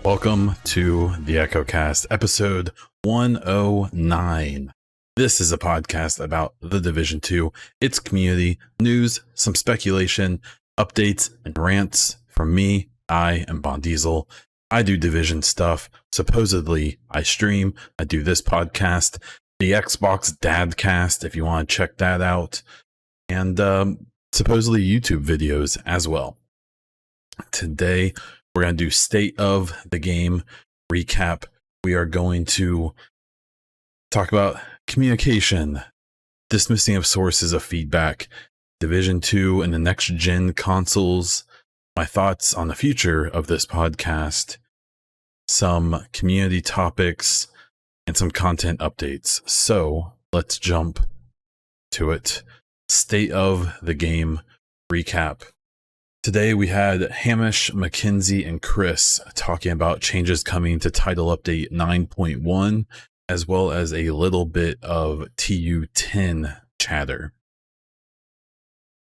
Welcome to the EchoCast, episode 109. This is a podcast about The Division 2, its community, news, some speculation, updates, and rants from me. I am Bon Diesel. I do Division stuff. Supposedly, I stream. I do this podcast, the Xbox Dadcast, if you want to check that out, and supposedly YouTube videos as well. Today, we're going to do State of the Game recap. We are going to talk about communication, dismissing of sources of feedback, Division 2 and the next-gen consoles, my thoughts on the future of this podcast, some community topics, and some content updates. So let's jump to it. State of the Game recap. Today we had Hamish, Mackenzie, and Chris talking about changes coming to Title Update 9.1, as well as a little bit of TU10 chatter.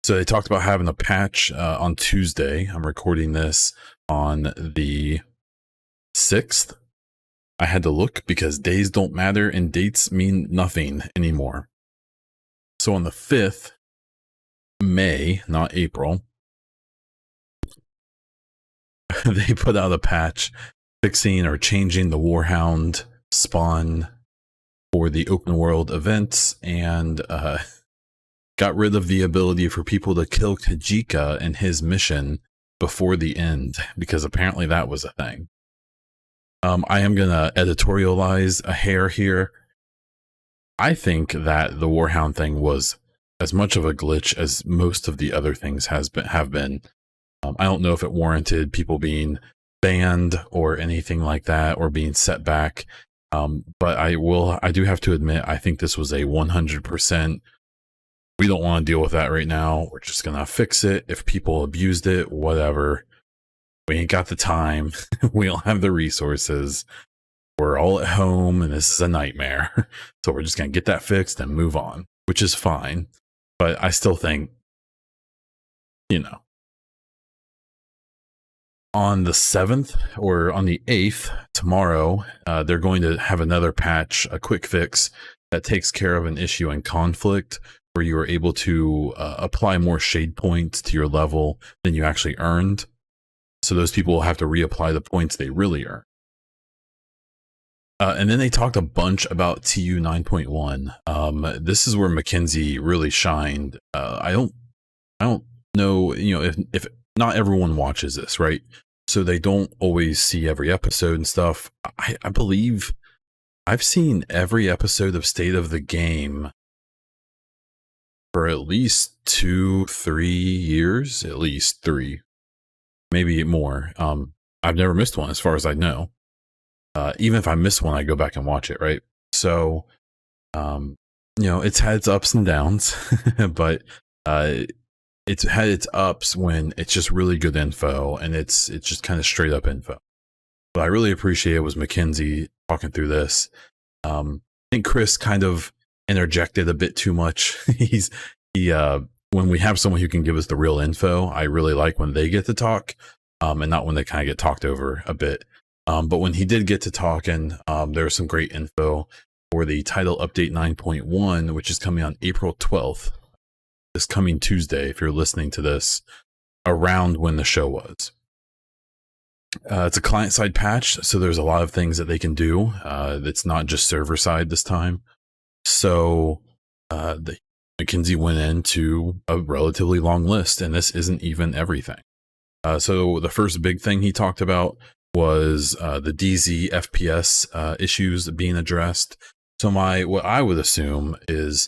So they talked about having a patch on Tuesday. I'm recording this on the 6th. I had to look because days don't matter and dates mean nothing anymore. So on the 5th, May, not April, they put out a patch fixing or changing the Warhound spawn for the open world events and got rid of the ability for people to kill Kajika and his mission before the end, because apparently that was a thing. I am going to editorialize a hair here. I think that the Warhound thing was as much of a glitch as most of the other things have been. I don't know if it warranted people being banned or anything like that, or being set back. But I do have to admit, I think this was a 100%. We don't want to deal with that right now. We're just going to fix it. If people abused it, whatever. We ain't got the time. We don't have the resources. We're all at home and this is a nightmare. So we're just going to get that fixed and move on, which is fine. But I still think, on the 7th or on the 8th, tomorrow, they're going to have another patch, a quick fix that takes care of an issue in conflict where you are able to apply more shade points to your level than you actually earned. So those people will have to reapply the points they really earn. And then they talked a bunch about TU 9.1. This is where Mackenzie really shined. I don't know, if not everyone watches this, right? So they don't always see every episode and stuff. I believe I've seen every episode of State of the Game for at least 2-3 years, at least 3, maybe more. I've never missed one as far as I know. Even if I miss one, I go back and watch it, right? So, it's had its ups and downs, but it's had its ups when it's just really good info and it's just kind of straight up info. But I really appreciate it was Mackenzie talking through this. I think Chris kind of interjected a bit too much. When we have someone who can give us the real info, I really like when they get to talk, and not when they kind of get talked over a bit. But when he did get to talking, there was some great info for the Title Update 9.1, which is coming on April 12th. This coming Tuesday, if you're listening to this around when the show was. It's a client-side patch, so there's a lot of things that they can do. It's not just server-side this time. So Mackenzie went into a relatively long list, and this isn't even everything. So the first big thing he talked about was the DZ FPS issues being addressed. So what I would assume is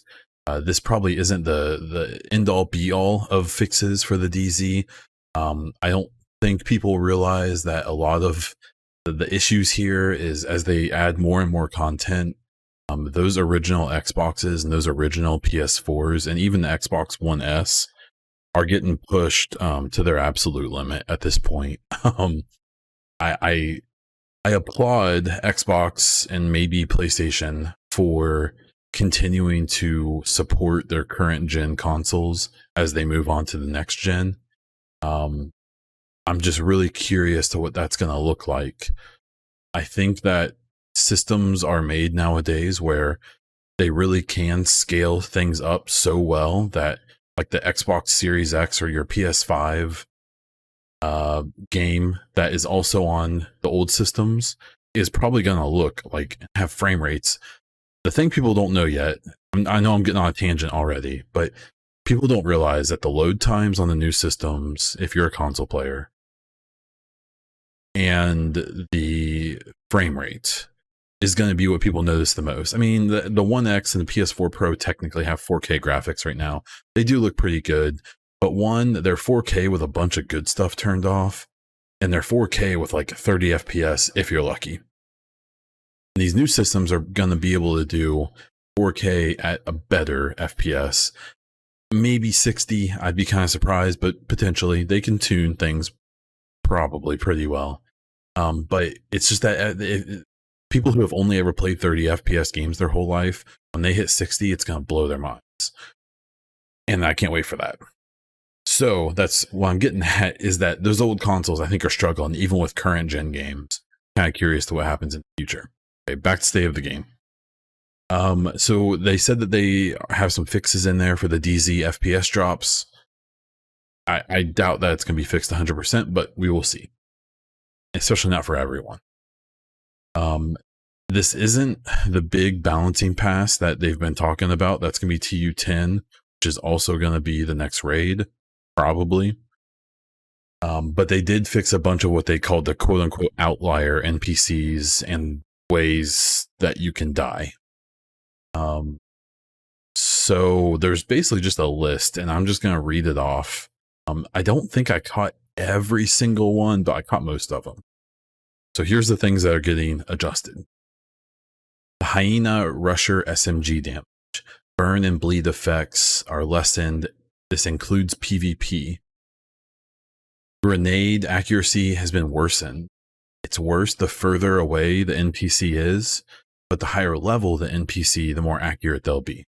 this probably isn't the end-all be-all of fixes for the DZ. I don't think people realize that a lot of The issues here is as they add more and more content, those original Xboxes and those original PS4s and even the Xbox One S are getting pushed to their absolute limit at this point. I applaud Xbox and maybe PlayStation for continuing to support their current gen consoles as they move on to the next gen. I'm just really curious to what that's going to look like. I think that systems are made nowadays where they really can scale things up so well that like the Xbox Series X or your PS5 game that is also on the old systems is probably going to look like have frame rates. The thing people don't know yet, I know I'm getting on a tangent already, but people don't realize that the load times on the new systems, if you're a console player, and the frame rate is going to be what people notice the most. I mean, the One X and the PS4 Pro technically have 4K graphics right now. They do look pretty good, but they're 4K with a bunch of good stuff turned off, and they're 4K with like 30 FPS if you're lucky. And these new systems are going to be able to do 4K at a better FPS. Maybe 60, I'd be kind of surprised, but potentially they can tune things probably pretty well. But it's just that people who have only ever played 30 FPS games their whole life, when they hit 60, it's going to blow their minds. And I can't wait for that. So that's what I'm getting at, is that those old consoles, I think, are struggling even with current gen games. Kind of curious to what happens in the future. Okay, back to state of the game. So they said that they have some fixes in there for the DZ FPS drops. I doubt that it's going to be fixed 100%, but we will see. Especially not for everyone. This isn't the big balancing pass that they've been talking about. That's going to be TU10, which is also going to be the next raid, probably. But they did fix a bunch of what they called the quote-unquote outlier NPCs and ways that you can die. So there's basically just a list, and I'm just going to read it off. I don't think I caught every single one, but I caught most of them. So here's the things that are getting adjusted. The Hyena Rusher SMG damage. Burn and bleed effects are lessened. This includes PvP. Grenade accuracy has been worsened. It's worse the further away the NPC is, but the higher level the NPC, the more accurate they'll be.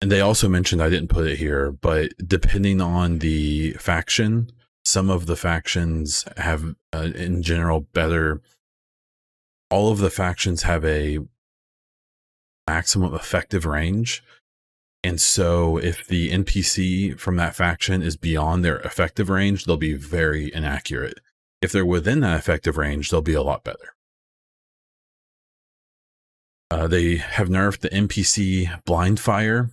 And they also mentioned, I didn't put it here, but depending on the faction, some of the factions have, in general, better. All of the factions have a maximum effective range. And so if the NPC from that faction is beyond their effective range, they'll be very inaccurate. If they're within that effective range, they'll be a lot better. They have nerfed the NPC Blind-Fire.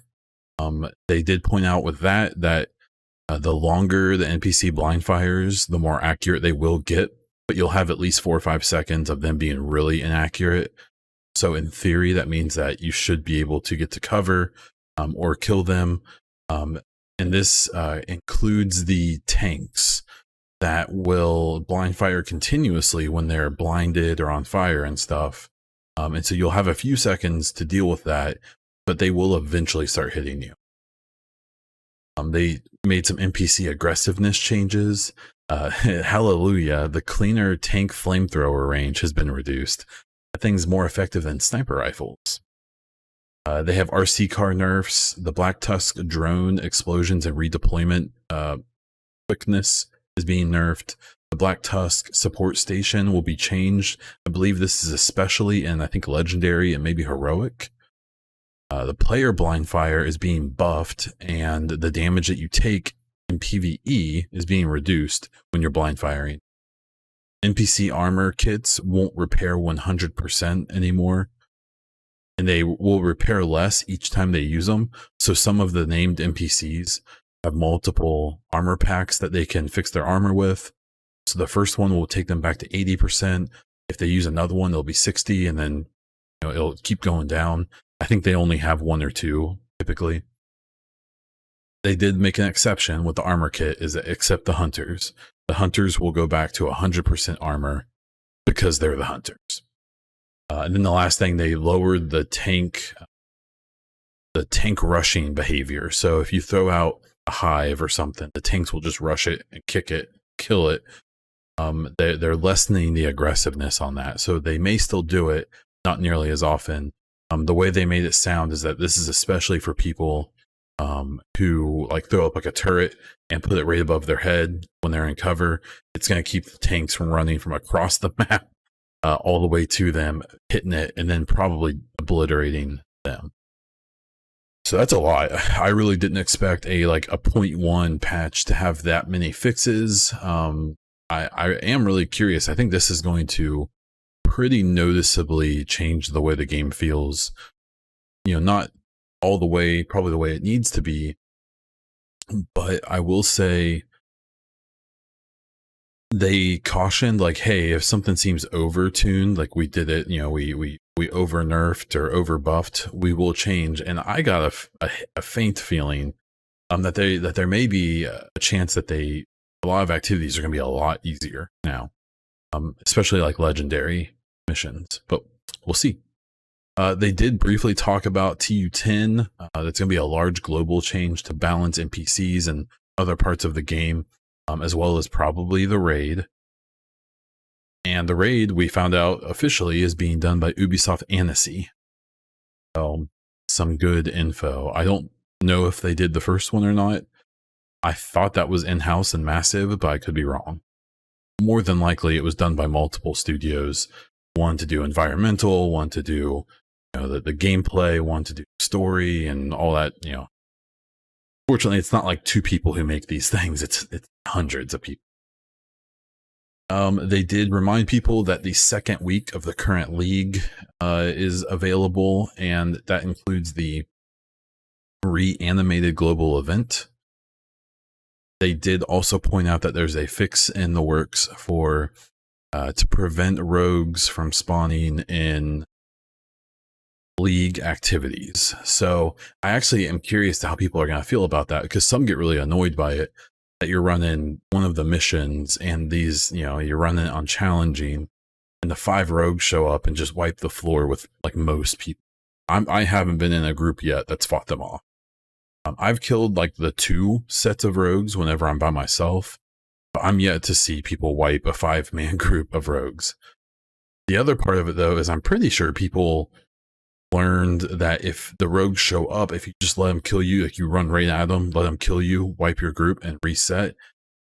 They did point out with that the longer the NPC Blind-Fires, the more accurate they will get, but you'll have at least 4 or 5 seconds of them being really inaccurate. So in theory, that means that you should be able to get to cover or kill them. And this includes the tanks that will blind fire continuously when they're blinded or on fire and stuff. And so you'll have a few seconds to deal with that, but they will eventually start hitting you. They made some NPC aggressiveness changes. Hallelujah, the cleaner tank flamethrower range has been reduced. That thing's more effective than sniper rifles. They have RC car nerfs. The Black Tusk drone explosions and redeployment quickness is being nerfed. The Black Tusk support station will be changed. I believe this is especially in, I think, Legendary and maybe Heroic. The player blind fire is being buffed, and the damage that you take in PvE is being reduced when you're blind firing. NPC armor kits won't repair 100% anymore, and they will repair less each time they use them. So some of the named NPCs have multiple armor packs that they can fix their armor with. So the first one will take them back to 80%. If they use another one, it'll be 60, and then it'll keep going down. I think they only have 1 or 2 typically. They did make an exception with the armor kit, is that except the hunters. The hunters will go back to 100% armor because they're the hunters. And then the last thing, they lowered the tank rushing behavior. So if you throw out a hive or something, the tanks will just rush it and kick it, kill it. They're lessening the aggressiveness on that. So they may still do it, not nearly as often. The way they made it sound is that this is especially for people who like throw up like a turret and put it right above their head when they're in cover. It's going to keep the tanks from running from across the map all the way to them, hitting it, and then probably obliterating them. So that's a lot. I really didn't expect a 0.1 patch to have that many fixes. I am really curious. I think this is going to pretty noticeably change the way the game feels. Not all the way, probably the way it needs to be, but I will say they cautioned hey, if something seems over-tuned, like we did it, we over-nerfed or over-buffed, we will change. And I got a faint feeling that there may be a chance that a lot of activities are going to be a lot easier now, especially like legendary missions, but we'll see. They did briefly talk about TU10. That's going to be a large global change to balance NPCs and other parts of the game, as well as probably the raid. And the raid, we found out officially, is being done by Ubisoft Annecy. So some good info. I don't know if they did the first one or not. I thought that was in-house and massive, but I could be wrong. More than likely, it was done by multiple studios. One to do environmental, one to do the gameplay, one to do story and all that. Fortunately, it's not like two people who make these things. It's hundreds of people. They did remind people that the second week of the current league is available, and that includes the reanimated global event. They did also point out that there's a fix in the works for to prevent rogues from spawning in league activities. So I actually am curious to how people are going to feel about that, because some get really annoyed by it, that you're running one of the missions and these, you're running it on challenging and the 5 rogues show up and just wipe the floor with most people. I haven't been in a group yet that's fought them off. I've killed the 2 sets of rogues whenever I'm by myself, but I'm yet to see people wipe a 5-man group of rogues. The other part of it, though, is I'm pretty sure people learned that if the rogues show up, if you just let them kill you, you run right at them, let them kill you, wipe your group, and reset,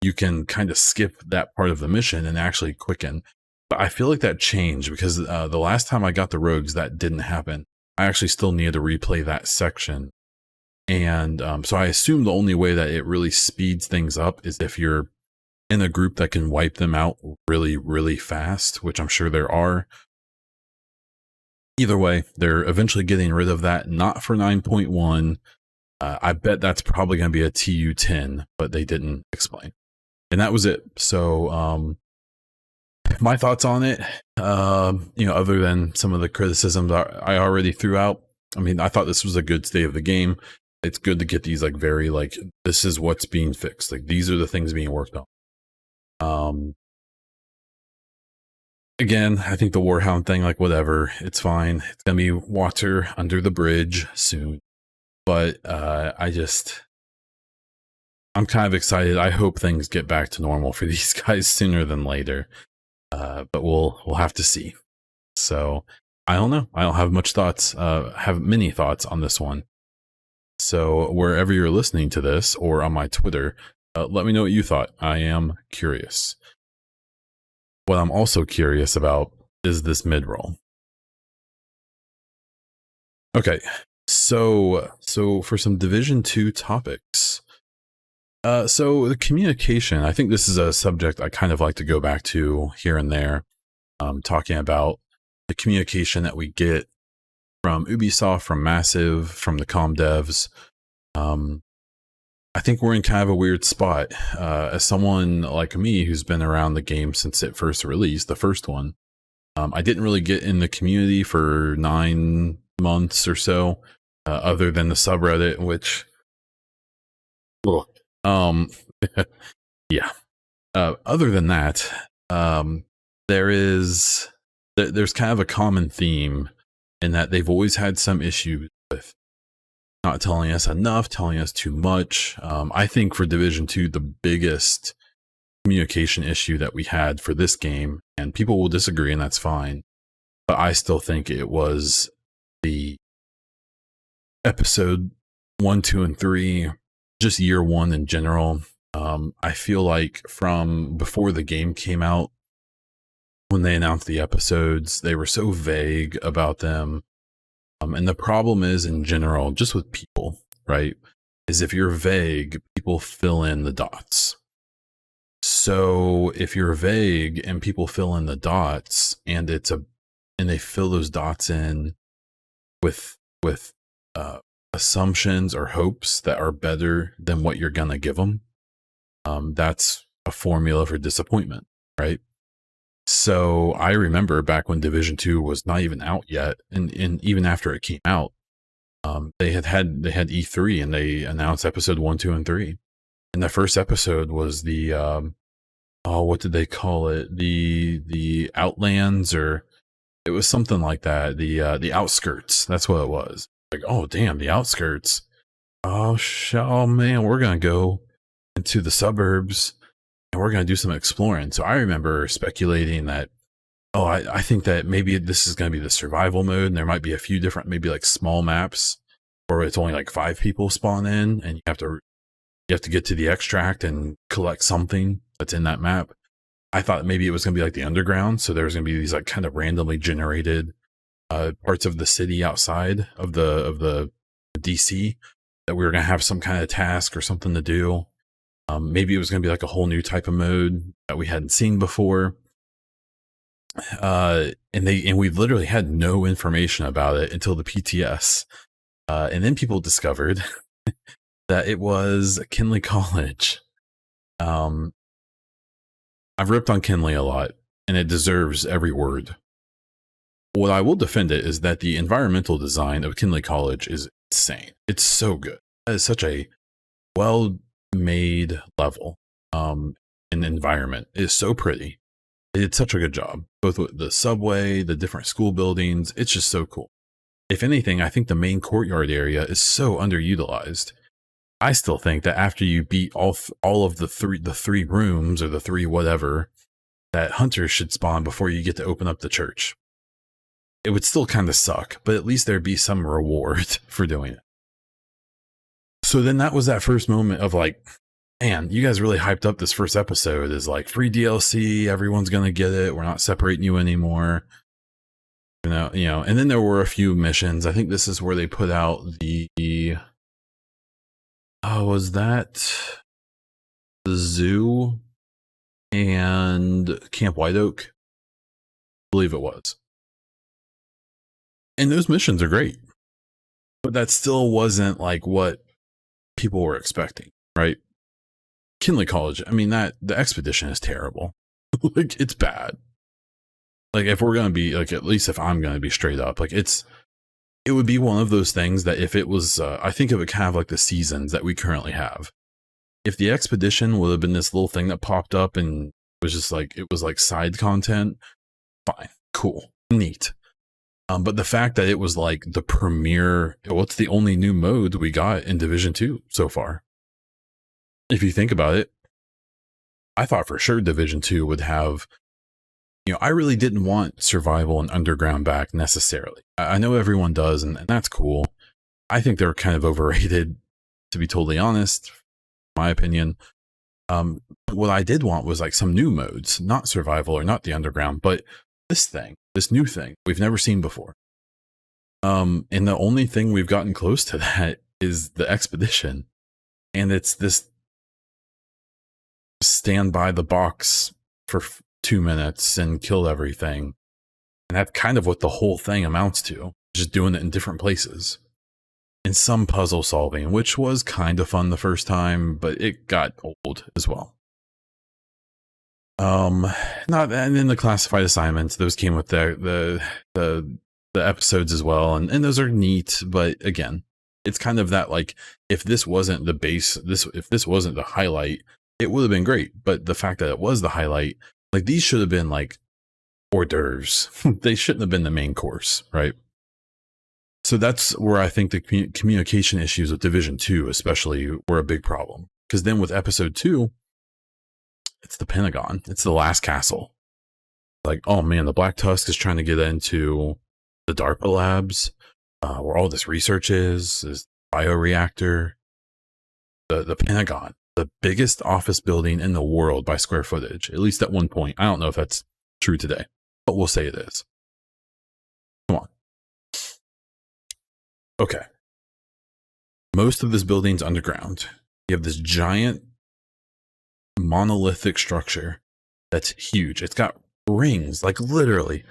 you can kind of skip that part of the mission and actually quicken. But I feel like that changed, because the last time I got the rogues, that didn't happen. I actually still needed to replay that section. And so I assume the only way that it really speeds things up is if you're in a group that can wipe them out really, really fast, which I'm sure there are. Either way, they're eventually getting rid of that, not for 9.1. I bet that's probably going to be a TU10, but they didn't explain. And that was it. So my thoughts on it, other than some of the criticisms I already threw out, I thought this was a good state of the game. It's good to get these very this is what's being fixed. These are the things being worked on. Again, I think the Warhound thing, whatever, it's fine. It's gonna be water under the bridge soon. But I'm kind of excited. I hope things get back to normal for these guys sooner than later. But we'll have to see. So I don't know. I don't have much thoughts. Have many thoughts on this one. So wherever you're listening to this, or on my Twitter, let me know what you thought. I am curious. What I'm also curious about is this mid-roll. Okay, so for some Division 2 topics. So the communication, I think this is a subject I kind of like to go back to here and there, talking about the communication that we get from Ubisoft, from Massive, from the comm devs. I think we're in kind of a weird spot. As someone like me who's been around the game since it first released, the first one, I didn't really get in the community for 9 months or so, other than the subreddit, which, yeah. Other than that, there's kind of a common theme in that they've always had some issues with not telling us enough, telling us too much. I think for Division 2, the biggest communication issue that we had for this game, and people will disagree and that's fine, but I still think it was the episode 1, 2, and 3, just year 1 in general. I feel like from before the game came out, when they announced the episodes, they were so vague about them. And the problem is, in general, just with people, right, is if you're vague, people fill in the dots. So if you're vague and people fill in the dots, and they fill those dots in with assumptions or hopes that are better than what you're gonna give them, that's a formula for disappointment, right? So I remember back when Division 2 was not even out yet, and even after it came out, they had E3 and they announced episode 1, 2, and 3. And the first episode was the what did they call it? The Outlands, or it was something like that. The Outskirts. That's what it was. Like, oh damn, the Outskirts. Oh man, we're gonna go into the suburbs and we're gonna do some exploring. So I remember speculating that, oh, I think that maybe this is gonna be the survival mode, and there might be a few different, maybe like small maps where it's only like 5 people spawn in, and you have to get to the extract and collect something that's in that map. I thought maybe it was gonna be like the underground, so there was gonna be these like kind of randomly generated parts of the city outside of the DC that we were gonna have some kind of task or something to do. Maybe it was gonna be like a whole new type of mode that we hadn't seen before. And we literally had no information about it until the PTS. And then people discovered that it was Kinley College. I've ripped on Kinley a lot, and it deserves every word. What I will defend it is that the environmental design of Kinley College is insane. It's so good. That is such a well-made level and environment. It is so pretty. They did such a good job, both with the subway, the different school buildings. It's just so cool. If anything, I think the main courtyard area is so underutilized. I still think that after you beat all of the three rooms, or the 3 whatever, that hunters should spawn before you get to open up the church. It would still kind of suck, but at least there'd be some reward for doing it. So then that was that first moment of like, man, you guys really hyped up this first episode as like free DLC, everyone's gonna get it, we're not separating you anymore. You know, and then there were a few missions. I think this is where they put out the was that the zoo and Camp White Oak? I believe it was. And those missions are great, but that still wasn't like what people were expecting, right? Kinley College, I mean, the expedition is terrible. Like, it's bad. Like, if we're gonna be like, at least if I'm gonna be straight up, like, it would be one of those things that if it was, I think it would kind of like the seasons that we currently have. If the expedition would have been this little thing that popped up and was just like, it was like side content, fine, cool, neat. But the fact that it was like the premier, what's the only new mode we got in Division 2 so far? If you think about it, I thought for sure Division 2 would have, I really didn't want survival and underground back necessarily. I know everyone does, and that's cool. I think they're kind of overrated, to be totally honest, my opinion. What I did want was like some new modes, not survival or not the underground, but this new thing we've never seen before. And the only thing we've gotten close to that is the expedition. And it's this stand by the box for 2 minutes and kill everything. And that's kind of what the whole thing amounts to, just doing it in different places. And some puzzle solving, which was kind of fun the first time, but it got old as well. And then the classified assignments, those came with the episodes as well, and those are neat, but again, it's kind of that, like, if this wasn't the base, if this wasn't the highlight, it would have been great. But the fact that it was the highlight, like, these should have been like hors d'oeuvres. They shouldn't have been the main course, right? So that's where I think the communication issues with Division 2 especially were a big problem. Because then with Episode 2, it's the Pentagon. It's the last castle. Like, oh man, the Black Tusk is trying to get into the DARPA labs, where all this research is bioreactor. The Pentagon, the biggest office building in the world by square footage, at least at one point. I don't know if that's true today, but we'll say it is. Come on. Okay. Most of this building's underground. You have this giant monolithic structure that's huge. It's got rings, like literally.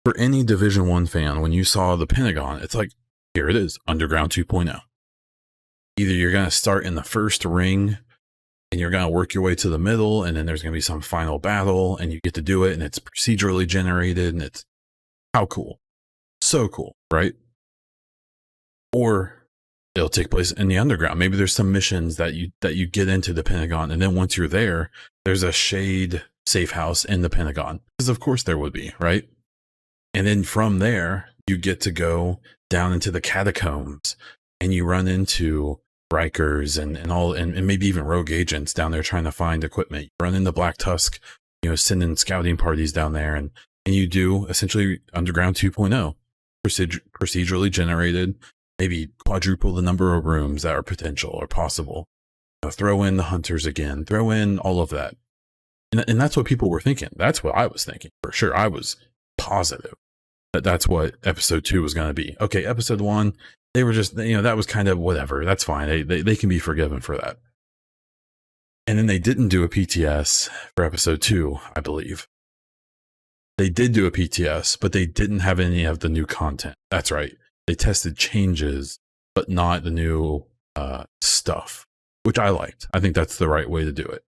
For any Division 1 fan, when you saw the Pentagon, it's like, here it is, Underground 2.0. Either you're going to start in the first ring and you're going to work your way to the middle, and then there's going to be some final battle and you get to do it, and it's procedurally generated, and it's how cool. So cool, right? Or it'll take place in the underground. Maybe there's some missions that you get into the Pentagon, and then once you're there, there's a shade safe house in the Pentagon. Because of course there would be, right? And then from there, you get to go down into the catacombs, and you run into Rikers and maybe even rogue agents down there trying to find equipment. You run into Black Tusk, sending scouting parties down there, and you do essentially Underground 2.0, procedurally generated, maybe quadruple the number of rooms that are potential or possible. Throw in the hunters again, throw in all of that. And that's what people were thinking. That's what I was thinking, for sure. I was positive that that's what Episode 2 was going to be. Okay, Episode 1, they were just, that was kind of whatever. That's fine. They can be forgiven for that. And then they didn't do a PTS for Episode 2, I believe. They did do a PTS, but they didn't have any of the new content. That's right. They tested changes, but not the new stuff, which I liked. I think that's the right way to do it.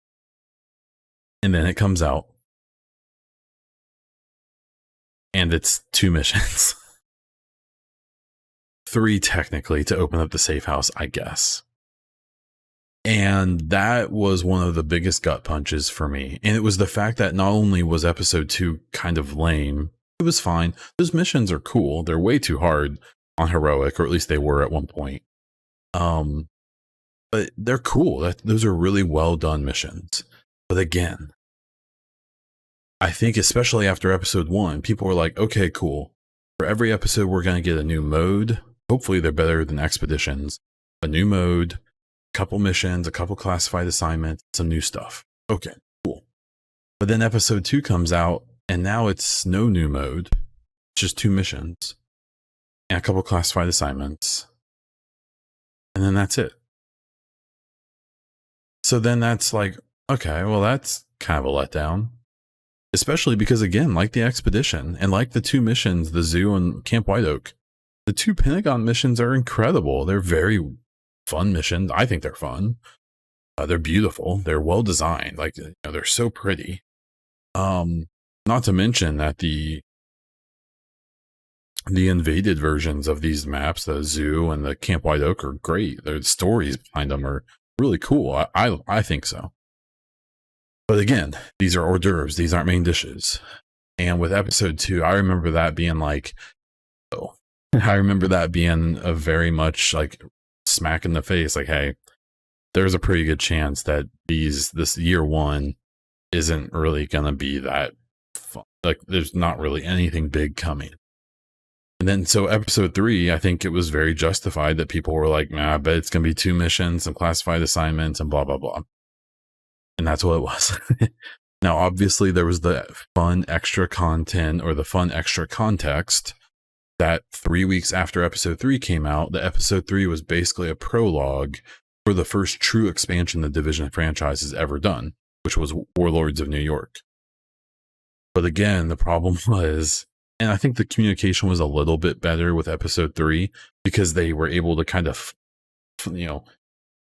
And then it comes out, and it's 2 missions. 3 technically to open up the safe house, I guess. And that was one of the biggest gut punches for me. And it was the fact that not only was Episode 2 kind of lame, it was fine. Those missions are cool. They're way too hard on Heroic, or at least they were at one point. But they're cool. Those are really well done missions. But again, I think especially after Episode 1, people were like, okay, cool. For every episode, we're going to get a new mode. Hopefully they're better than Expeditions. A new mode, a couple missions, a couple classified assignments, some new stuff. Okay, cool. But then Episode 2 comes out, and now it's no new mode. It's just 2 missions and a couple classified assignments. And then that's it. So then that's like, okay, well, that's kind of a letdown. Especially because, again, like the Expedition and like the 2 missions, the Zoo and Camp White Oak, the 2 Pentagon missions are incredible. They're very fun missions. I think they're fun. They're beautiful. They're well designed. Like, they're so pretty. Not to mention that the invaded versions of these maps, the Zoo and the Camp White Oak, are great. The stories behind them are really cool. I think so. But again, these are hors d'oeuvres. These aren't main dishes. And with Episode 2, I remember that being like, oh, I remember that being a very much like smack in the face. Like, hey, there's a pretty good chance that this year 1 isn't really going to be that fun. Like, there's not really anything big coming. And then so Episode 3, I think it was very justified that people were like, nah, I bet it's going to be 2 missions, some classified assignments, and blah, blah, blah. And that's what it was. Now, obviously, there was the fun extra content or the fun extra context that 3 weeks after Episode 3 came out, the Episode 3 was basically a prologue for the first true expansion the Division franchise has ever done, which was Warlords of New York. But again, the problem was, and I think the communication was a little bit better with Episode 3 because they were able to kind of,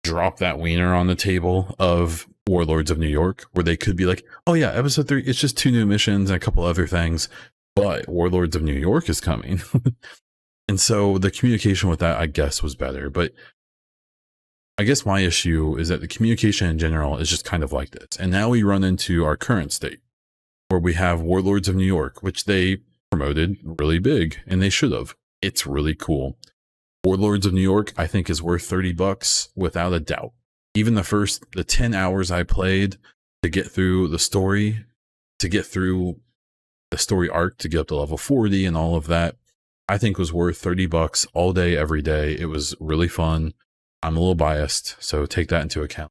drop that wiener on the table of Warlords of New York, where they could be like, oh yeah, Episode 3, it's just 2 new missions and a couple other things, but Warlords of New York is coming. And so the communication with that, I guess, was better. But I guess my issue is that the communication in general is just kind of like this. And now we run into our current state, where we have Warlords of New York, which they promoted really big, and they should have. It's really cool. Warlords of New York, I think, is worth $30 without a doubt. Even the 10 hours I played to get through the story, to get through the story arc, to get up to level 40 and all of that, I think was worth $30 all day, every day. It was really fun. I'm a little biased, so take that into account.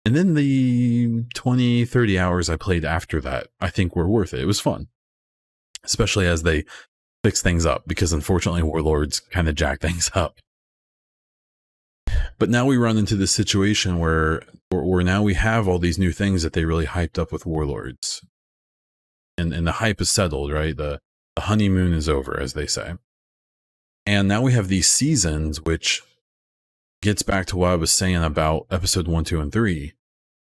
And then the 20, 30 hours I played after that, I think were worth it. It was fun, especially as they fix things up, because unfortunately Warlords kind of jack things up. But now we run into this situation where now we have all these new things that they really hyped up with Warlords. And the hype is settled, right? The honeymoon is over, as they say. And now we have these seasons, which gets back to what I was saying about episode 1, 2, and 3.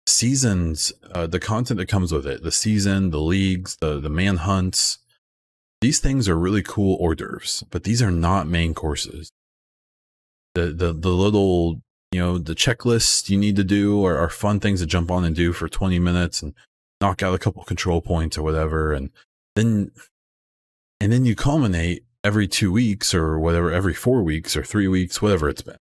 Seasons, the content that comes with it, the season, the leagues, the manhunts, these things are really cool hors d'oeuvres, but these are not main courses. The little, the checklists you need to do are fun things to jump on and do for 20 minutes and knock out a couple control points or whatever, and then you culminate every 2 weeks or whatever, every 4 weeks or 3 weeks, whatever it's been,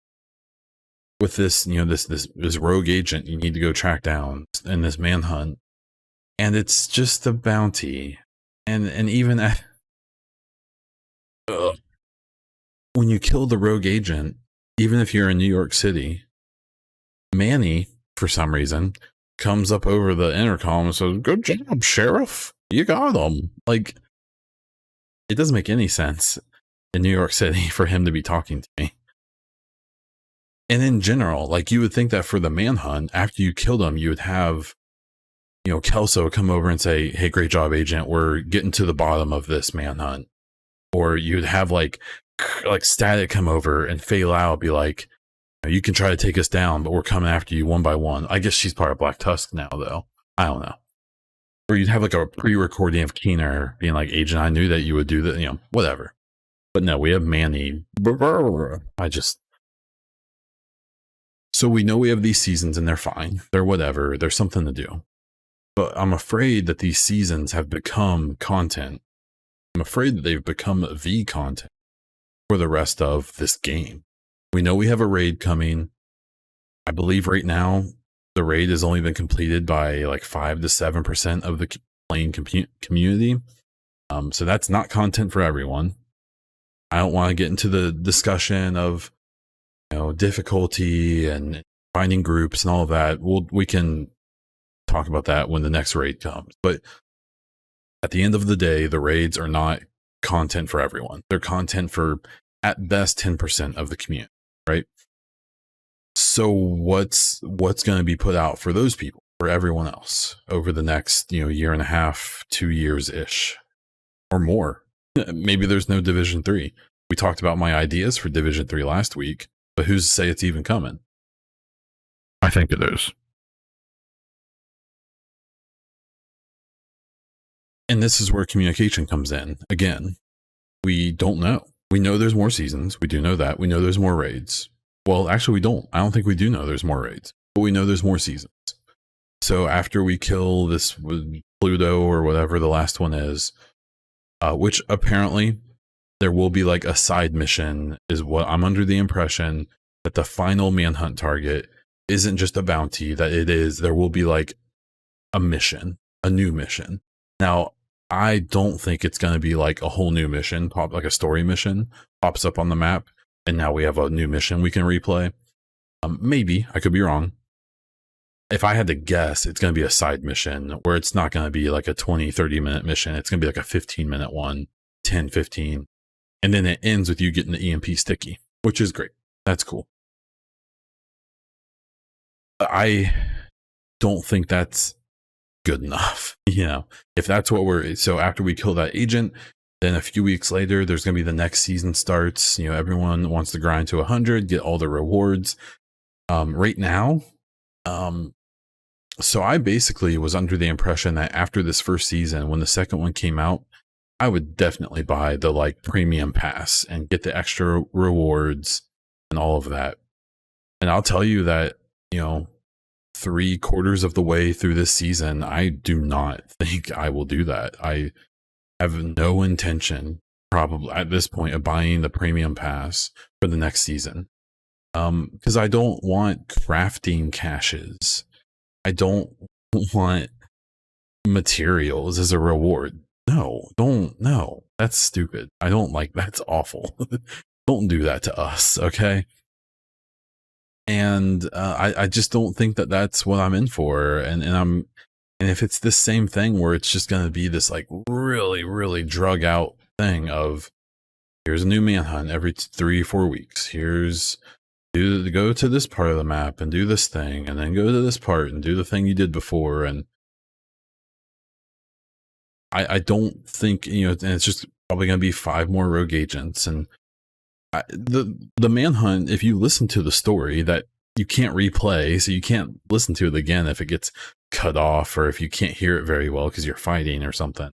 with this, this rogue agent you need to go track down in this manhunt, and it's just a bounty, and even when you kill the rogue agent, even if you're in New York City, Manny, for some reason, comes up over the intercom and says, "Good job, Sheriff. You got him." Like, it doesn't make any sense in New York City for him to be talking to me. And in general, like, you would think that for the manhunt, after you killed him, you would have, Kelso come over and say, "Hey, great job, Agent. We're getting to the bottom of this manhunt." Or you'd have like Static come over and Fei Lao be like, "You can try to take us down, but we're coming after you one by one." I guess she's part of Black Tusk now, though. I don't know. Or you'd have like a pre-recording of Keener being like, "Agent, I knew that you would do that," whatever. But no, we have Manny. So we know we have these seasons and they're fine. They're whatever. There's something to do. But I'm afraid that these seasons have become content. I'm afraid that they've become the content for the rest of this game. We know we have a raid coming. I believe right now the raid has only been completed by like 5 to 7% of the playing community. So that's not content for everyone. I don't want to get into the discussion of difficulty and finding groups and all of that. We can talk about that when the next raid comes. But at the end of the day, the raids are not content for everyone. They're content for at best 10% of the community, right? So what's going to be put out for those people, for everyone else, over the next year and a half, 2 years ish, or more? Maybe there's no Division 3. We talked about my ideas for Division 3 last week, but who's to say it's even coming? I think it is. And this is where communication comes in. Again, we don't know. We know there's more seasons. We do know that. We know there's more raids. Well, actually, we don't. I don't think we do know there's more raids, but we know there's more seasons. So after we kill this Pluto or whatever the last one is, which apparently there will be like a side mission, is what I'm under the impression, that the final manhunt target isn't just a bounty, that there will be like a mission, a new mission. Now, I don't think it's going to be like a whole new mission, like a story mission pops up on the map, and now we have a new mission we can replay. Maybe, I could be wrong. If I had to guess, it's going to be a side mission where it's not going to be like a 20, 30-minute mission. It's going to be like a 15-minute one, 10, 15. And then it ends with you getting the EMP sticky, which is great. That's cool. I don't think that's good enough. If that's what so after we kill that agent, then a few weeks later, there's going to be the next season starts. Everyone wants to grind to 100, get all the rewards. Right now, so I basically was under the impression that after this first season, when the second one came out, I would definitely buy the like premium pass and get the extra rewards and all of that. And I'll tell you that, 3/4 of the way through this season, I do not think I will do that. I have no intention, probably at this point, of buying the premium pass for the next season. Because I don't want crafting caches. I don't want materials as a reward. No, that's stupid. I don't like, that's awful. Don't do that to us, okay? And I just don't think that that's what I'm in for. And if it's this same thing where it's just going to be this like really, really drug out thing of, here's a new manhunt every 3-4 weeks. Here's go to this part of the map and do this thing, and then go to this part and do the thing you did before. And I don't think, and it's just probably going to be 5 more rogue agents. And the manhunt, if you listen to the story, that you can't replay, so you can't listen to it again if it gets cut off or if you can't hear it very well because you're fighting or something.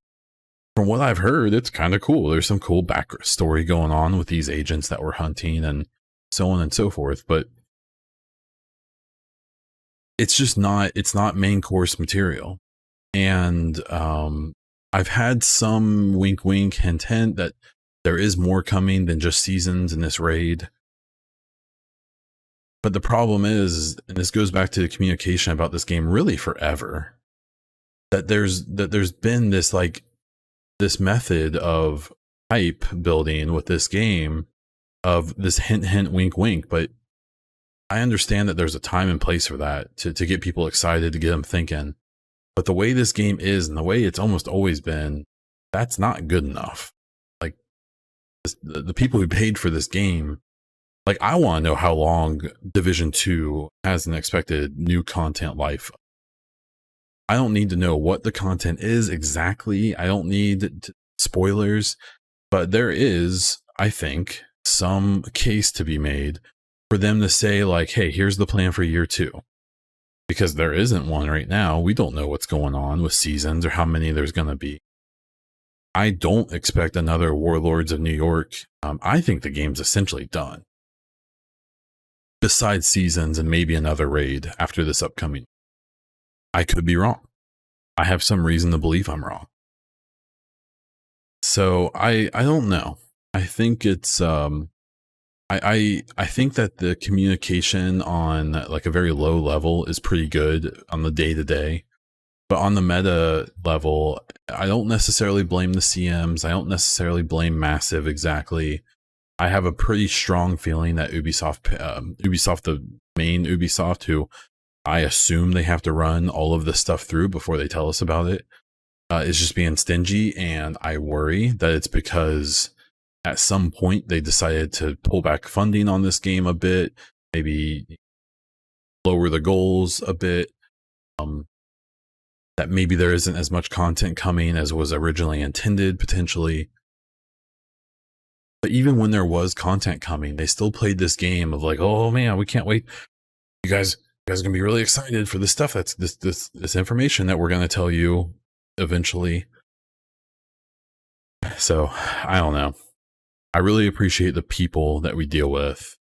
From what I've heard, it's kind of cool. There's some cool backstory going on with these agents that we're hunting and so on and so forth, but it's just it's not main course material. And I've had some wink wink hint hint that there is more coming than just seasons in this raid. But the problem is, and this goes back to the communication about this game really forever, that there's been this this method of hype building with this game, of this hint hint wink wink. But I understand that there's a time and place for that, to get people excited, to get them thinking. But the way this game is and the way it's almost always been, that's not good enough. Like the people who paid for this game, like, I want to know how long Division 2 has an expected new content life. I don't need to know what the content is exactly. I don't need spoilers, but there is, I think, some case to be made for them to say, like, hey, here's the plan for year 2. Because there isn't one right now. We don't know what's going on with seasons or how many there's going to be. I don't expect another Warlords of New York. I think the game's essentially done, besides seasons and maybe another raid after this upcoming. I could be wrong. I have some reason to believe I'm wrong. So I don't know. I think it's I think that the communication on like a very low level is pretty good on the day-to-day, but on the meta level, I don't necessarily blame the CMs. I don't necessarily blame Massive exactly. I have a pretty strong feeling that Ubisoft, the main Ubisoft, who I assume they have to run all of this stuff through before they tell us about it, is just being stingy. And I worry that it's because at some point they decided to pull back funding on this game a bit, maybe lower the goals a bit, that maybe there isn't as much content coming as was originally intended, potentially. But even when there was content coming, they still played this game of like, oh man, we can't wait. You guys are gonna be really excited for this stuff. That's this information that we're gonna tell you eventually. So I don't know. I really appreciate the people that we deal with,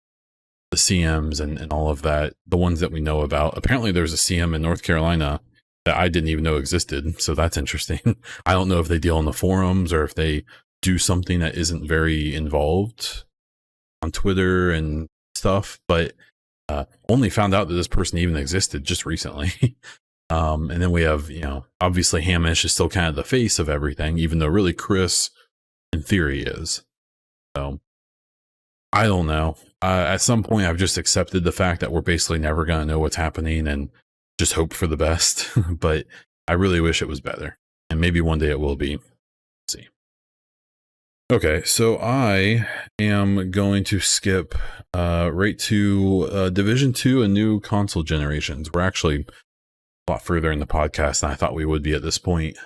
the CMs and all of that, the ones that we know about. Apparently there's a CM in North Carolina that I didn't even know existed, so that's interesting. I don't know if they deal on the forums or if they do something that isn't very involved on Twitter and stuff, but only found out that this person even existed just recently. And then we have, obviously Hamish is still kind of the face of everything, even though really Chris in theory is. So I don't know. At some point I've just accepted the fact that we're basically never going to know what's happening and just hope for the best. But I really wish it was better, and maybe one day it will be. Let's see. Okay, so I am going to skip right to Division 2 and new console generations. We're actually a lot further in the podcast than I thought we would be at this point.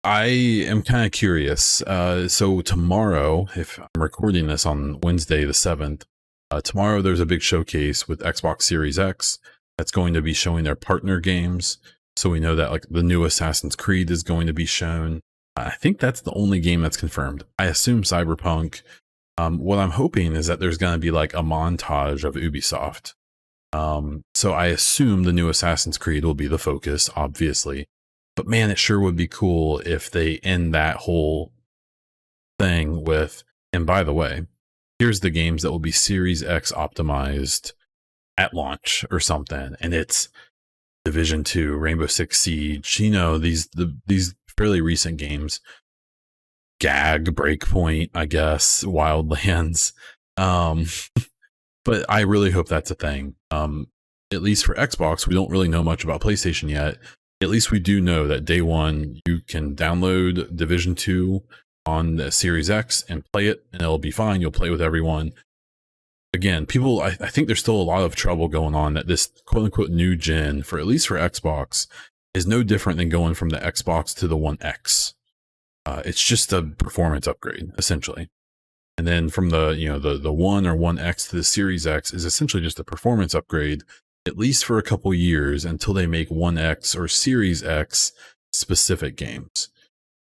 I am kind of curious. So tomorrow, if I'm recording this on Wednesday the 7th, tomorrow there's a big showcase with Xbox Series X that's going to be showing their partner games. So we know that like the new Assassin's Creed is going to be shown. I think that's the only game that's confirmed. I assume Cyberpunk. What I'm hoping is that there's going to be like a montage of Ubisoft. So I assume the new Assassin's Creed will be the focus, obviously. But man, it sure would be cool if they end that whole thing with, and by the way, here's the games that will be Series X optimized at launch or something, and it's Division 2, Rainbow Six Siege, these fairly recent games, Gag, Breakpoint, I guess, Wildlands. But I really hope that's a thing. At least for Xbox, we don't really know much about PlayStation yet. At least we do know that day one, you can download Division 2 on the Series X and play it, and it'll be fine. You'll play with everyone. Again, people, I think there's still a lot of trouble going on that this quote unquote new gen, for at least for Xbox, is no different than going from the Xbox to the One X. It's just a performance upgrade, essentially. And then from the One or One X to the Series X is essentially just a performance upgrade, at least for a couple years until they make One X or Series X specific games.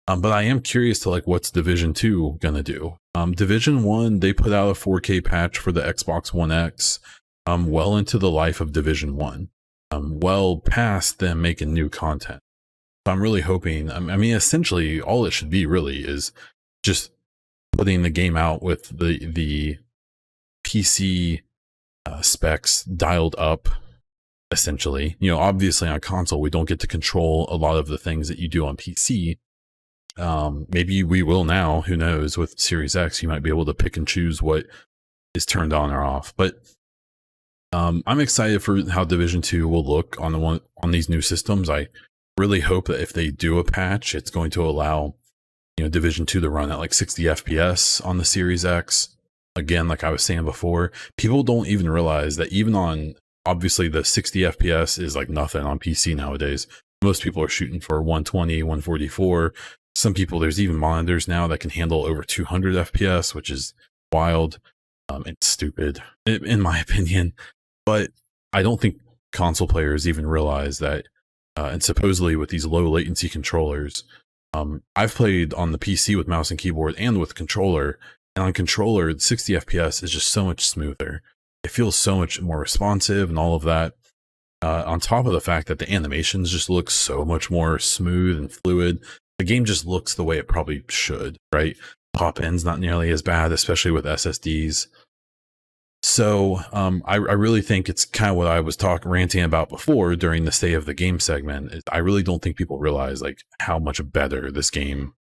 But I am curious to what's Division 2 gonna do. Division 1, they put out a 4K patch for the Xbox One X well into the life of Division 1, well past them making new content. So I'm really hoping, I mean, essentially all it should be really is just putting the game out with the PC specs dialed up, essentially. Obviously on console, we don't get to control a lot of the things that you do on PC. Maybe we will now, who knows. With Series X, you might be able to pick and choose what is turned on or off. But I'm excited for how Division 2 will look on these new systems. I really hope that if they do a patch, it's going to allow Division 2 to run at 60 FPS on the Series X. Again, like I was saying before, people don't even realize that even on, obviously the 60 FPS is nothing on PC nowadays. Most people are shooting for 120, 144. Some people, there's even monitors now that can handle over 200 FPS, which is wild and stupid, in my opinion. But I don't think console players even realize that. And supposedly with these low latency controllers, I've played on the PC with mouse and keyboard and with controller. And on controller, 60 FPS is just so much smoother. It feels so much more responsive and all of that. On top of the fact that the animations just look so much more smooth and fluid. The game just looks the way it probably should, right? Pop-in's not nearly as bad, especially with SSDs. So I really think it's kind of what I was ranting about before during the State of the Game segment. I really don't think people realize how much better this game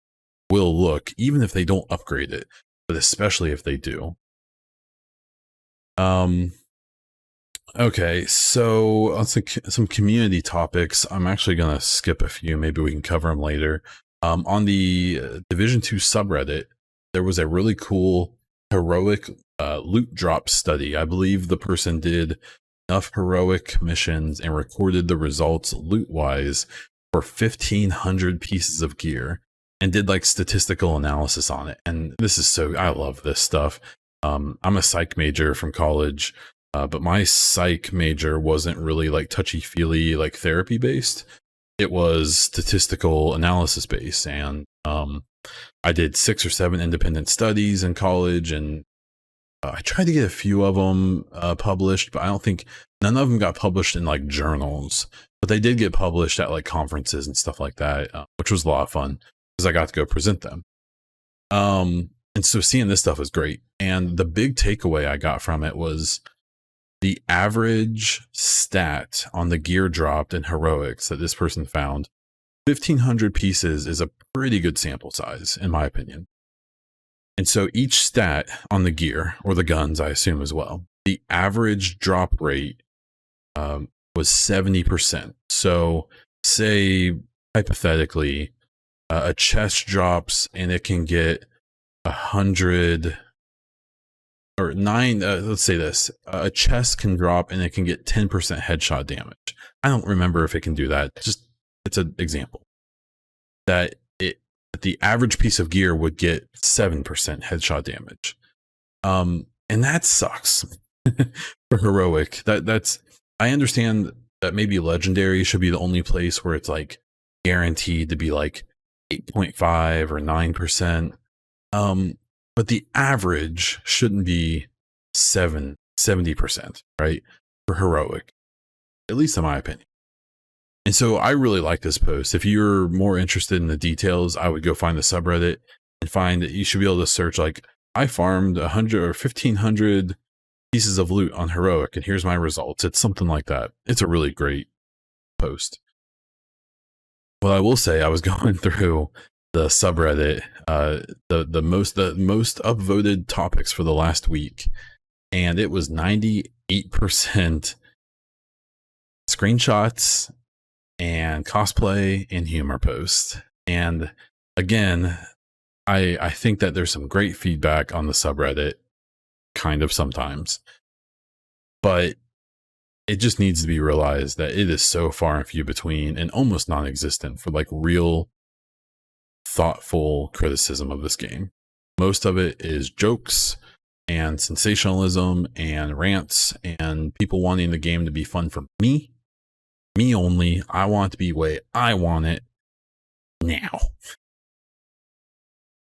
will look, even if they don't upgrade it, but especially if they do. Okay, so let's some community topics. I'm actually gonna skip a few. Maybe we can cover them later. On the Division 2 subreddit, there was a really cool heroic loot drop study. I believe the person did enough heroic missions and recorded the results loot-wise for 1,500 pieces of gear and did statistical analysis on it. And this is I love this stuff. I'm a psych major from college. But my psych major wasn't really touchy-feely, therapy based. It was statistical analysis based. And I did 6 or 7 independent studies in college, and I tried to get a few of them published, but I don't think none of them got published in journals. But they did get published at conferences and stuff like that, which was a lot of fun because I got to go present them. And so seeing this stuff was great. And the big takeaway I got from it was the average stat on the gear dropped in heroics that this person found, 1,500 pieces, is a pretty good sample size, in my opinion. And so each stat on the gear, or the guns, I assume as well, the average drop rate was 70%. So say, hypothetically, a chest drops and it can get 100... or 9, let's say this, a chest can drop and it can get 10% headshot damage. I don't remember if it can do that. It's an example. That the average piece of gear would get 7% headshot damage. And that sucks for heroic. That's, I understand that maybe legendary should be the only place where it's guaranteed to be 8.5 or 9%. But the average shouldn't be 70%, right? for heroic, at least in my opinion. And so I really like this post. If you're more interested in the details, I would go find the subreddit and find that you should be able to search like, I farmed 100 or 1,500 pieces of loot on heroic, and here's my results. It's something like that. It's a really great post. Well, I will say I was going through the subreddit, the most upvoted topics for the last week, and it was 98% screenshots and cosplay and humor posts. And again, I think that there's some great feedback on the subreddit, kind of sometimes, but it just needs to be realized that it is so far and few between and almost non-existent for like real thoughtful criticism of this game. Most of it is jokes and sensationalism and rants and people wanting the game to be fun for me only. I want it to be the way I want it now.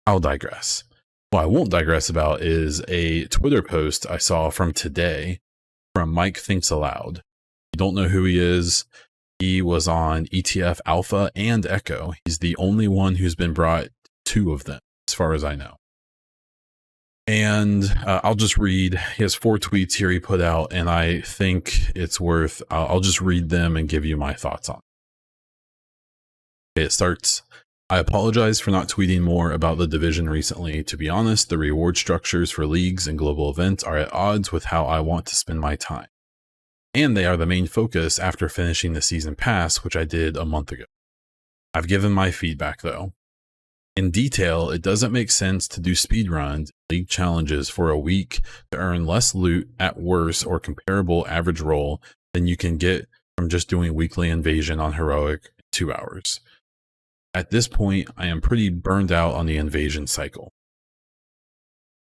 I'll digress. What I won't digress about is a Twitter post I saw from today from Mike Thinks Aloud. You don't know who he is. He was on ETF Alpha and Echo. He's the only one who's been brought 2 of them, as far as I know. And I'll just read. He has 4 tweets here he put out, and I think it's worth, I'll just read them and give you my thoughts on it. Okay, it starts, I apologize for not tweeting more about the division recently. To be honest, the reward structures for leagues and global events are at odds with how I want to spend my time. And they are the main focus after finishing the season pass, which I did a month ago. I've given my feedback though. In detail, it doesn't make sense to do speedruns, league challenges for a week to earn less loot at worse or comparable average roll than you can get from just doing weekly invasion on heroic in 2 hours. At this point, I am pretty burned out on the invasion cycle.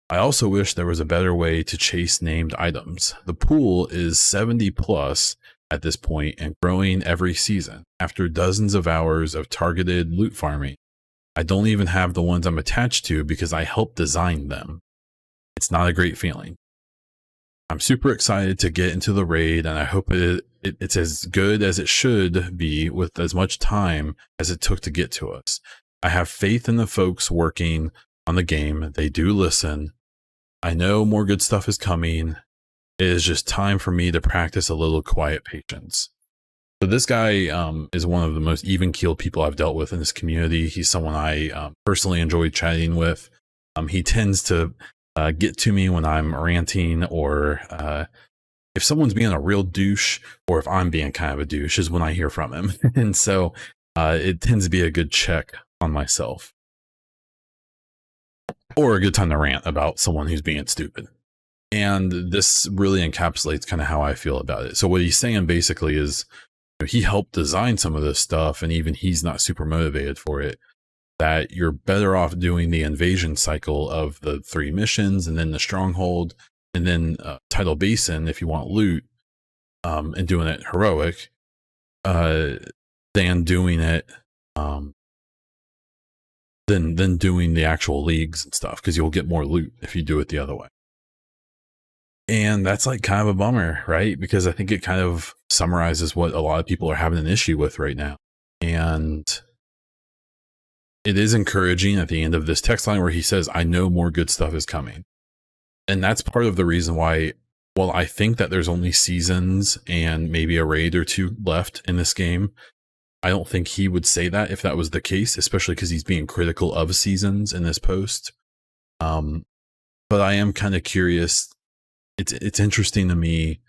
I also wish there was a better way to chase named items. The pool is 70 plus at this point and growing every season. After dozens of hours of targeted loot farming, I don't even have the ones I'm attached to because I helped design them. It's not a great feeling. I'm super excited to get into the raid, and I hope it's as good as it should be with as much time as it took to get to us. I have faith in the folks working on the game. They do listen. I know more good stuff is coming. It is just time for me to practice a little quiet patience. So this guy is one of the most even-keeled people I've dealt with in this community. He's someone I personally enjoy chatting with. He tends to get to me when I'm ranting, or if someone's being a real douche, or if I'm being kind of a douche, is when I hear from him. And so it tends to be a good check on myself, or a good time to rant about someone who's being stupid. And this really encapsulates kind of how I feel about it. So what he's saying basically is, he helped design some of this stuff, and even he's not super motivated for it, that you're better off doing the invasion cycle of the 3 missions, and then the stronghold, and then Tidal Basin if you want loot, and doing it heroic, than doing it than doing the actual leagues and stuff, because you'll get more loot if you do it the other way. And that's like kind of a bummer, right? Because I think it kind of summarizes what a lot of people are having an issue with right now. And it is encouraging at the end of this text line where he says, I know more good stuff is coming. And that's part of the reason why, while I think that there's only seasons and maybe a raid or 2 left in this game, I don't think he would say that if that was the case, especially because he's being critical of seasons in this post. But I am kind of curious. It's interesting to me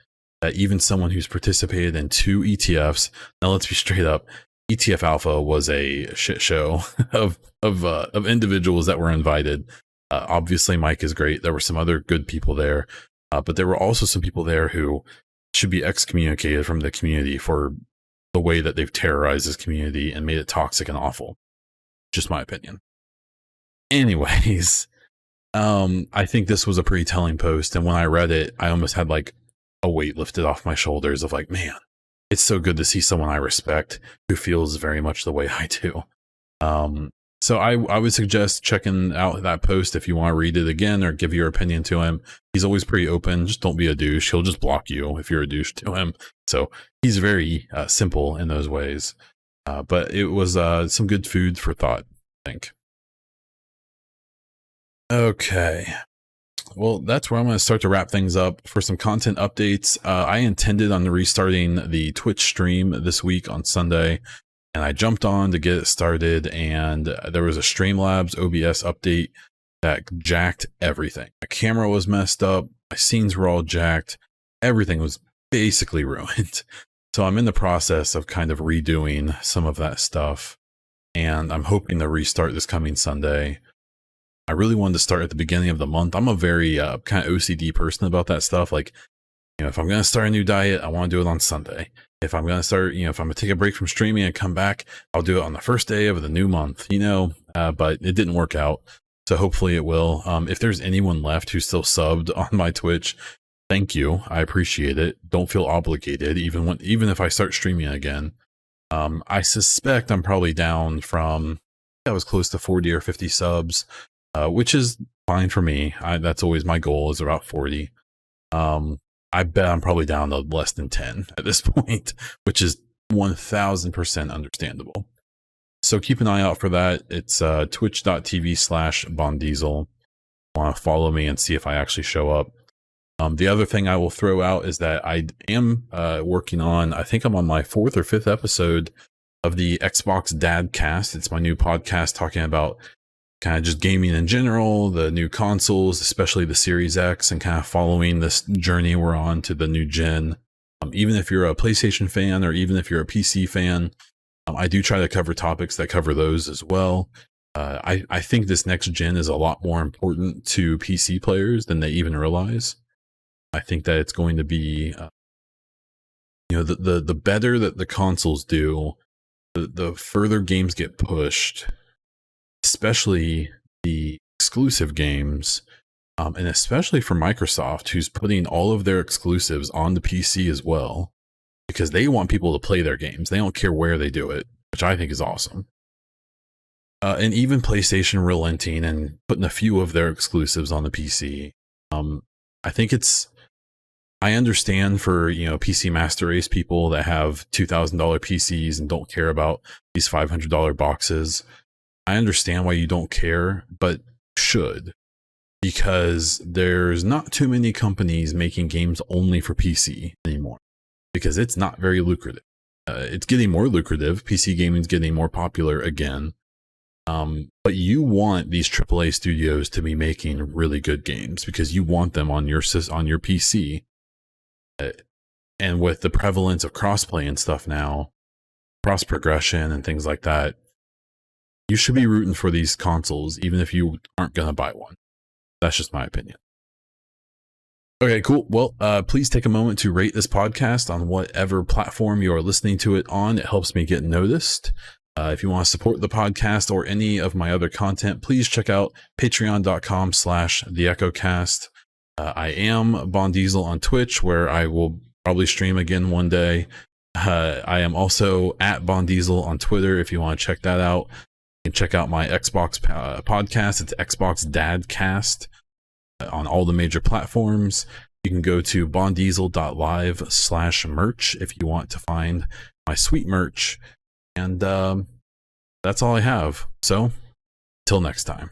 that even someone who's participated in 2 ETFs, now let's be straight up, ETF Alpha was a shit show of individuals that were invited. Obviously Mike is great. There were some other good people there, but there were also some people there who should be excommunicated from the community for the way that they've terrorized this community and made it toxic and awful. Just my opinion. Anyways, I think this was a pretty telling post, and when I read it, I almost had like a weight lifted off my shoulders of like, man, it's so good to see someone I respect who feels very much the way I do. So I would suggest checking out that post if you want to read it again or give your opinion to him. He's always pretty open. Just don't be a douche. He'll just block you if you're a douche to him. So he's very simple in those ways. But it was some good food for thought, I think. Okay. Well, that's where I'm going to start to wrap things up. For some content updates, I intended on restarting the Twitch stream this week on Sunday, and I jumped on to get it started, and there was a Streamlabs OBS update that jacked everything. My camera was messed up, my scenes were all jacked, everything was basically ruined. So I'm in the process of kind of redoing some of that stuff, and I'm hoping to restart this coming Sunday. I really wanted to start at the beginning of the month. I'm a very kind of OCD person about that stuff. Like, you know, if I'm going to start a new diet, I want to do it on Sunday. If I'm going to start, you know, if I'm going to take a break from streaming and come back, I'll do it on the first day of the new month, you know, but it didn't work out. So hopefully it will. If there's anyone left who's still subbed on my Twitch, thank you. I appreciate it. Don't feel obligated, even if I start streaming again. I suspect I'm probably down from, I was close to 40 or 50 subs. Which is fine for me. That's always my goal, is about 40. I bet I'm probably down to less than 10 at this point, which is 1000% understandable. So keep an eye out for that. It's twitch.tv/BondDiesel. Want to follow me and see if I actually show up. The other thing I will throw out is that I am working on, I think I'm on my 4th or 5th episode of the Xbox Dadcast. It's my new podcast talking about kind of just gaming in general, the new consoles, especially the Series X, and kind of following this journey we're on to the new gen. Even if you're a PlayStation fan or even if you're a PC fan, I do try to cover topics that cover those as well. I think this next gen is a lot more important to PC players than they even realize. I think that it's going to be, you know, the better that the consoles do, the further games get pushed, especially the exclusive games, and especially for Microsoft, who's putting all of their exclusives on the PC as well, because they want people to play their games. They don't care where they do it, which I think is awesome. And even PlayStation relenting and putting a few of their exclusives on the PC. I think I understand for, you know, PC Master Race people that have $2,000 PCs and don't care about these $500 boxes. I understand why you don't care, but should, because there's not too many companies making games only for PC anymore, because it's not very lucrative. It's getting more lucrative. PC gaming is getting more popular again. But you want these AAA studios to be making really good games because you want them on your PC. And with the prevalence of crossplay and stuff now, cross progression and things like that, you should be rooting for these consoles, even if you aren't going to buy one. That's just my opinion. Okay, cool. Well, please take a moment to rate this podcast on whatever platform you are listening to it on. It helps me get noticed. If you want to support the podcast or any of my other content, please check out patreon.com/theechocast. I am BondDiesel on Twitch, where I will probably stream again one day. I am also at BondDiesel on Twitter if you want to check that out. You can check out my Xbox podcast. It's Xbox Dadcast on all the major platforms. You can go to bonddiesel.live/merch if you want to find my sweet merch. And that's all I have. So, till next time.